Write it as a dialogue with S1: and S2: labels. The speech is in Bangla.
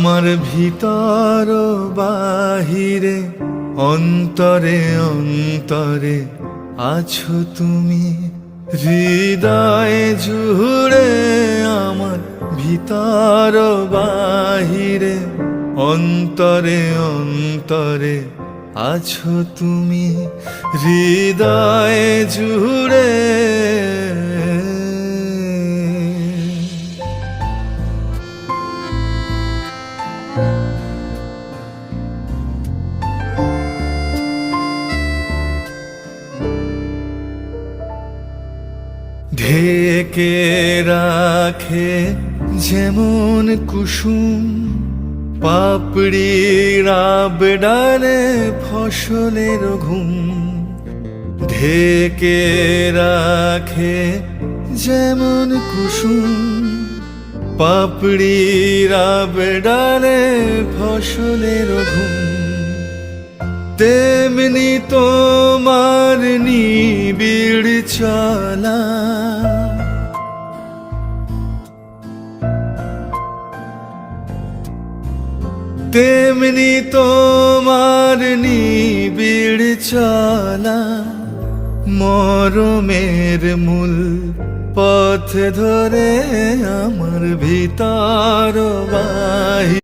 S1: আমার ভিতর বাহিরে অন্তরে অন্তরে আছো তুমি, হৃদয়ে জুড়ে আমার ভিতর বাহিরে অন্তরে অন্তরে আছো তুমি, হৃদয়ে জুড়ে। ঢেকে রাখে যেমন কুসুম পাপড়ির আবডালে ফসলের ঘুম, ঢেকে রাখে যেমন কুসুম পাপড়ির আবডালে ফসলের ঘুম, তেমনি তোমার নিবিড় চলা তেমনি তোমার নিবিড় চলা, মরমের মূল পথ ধরে আমার ভিতর বাহিরে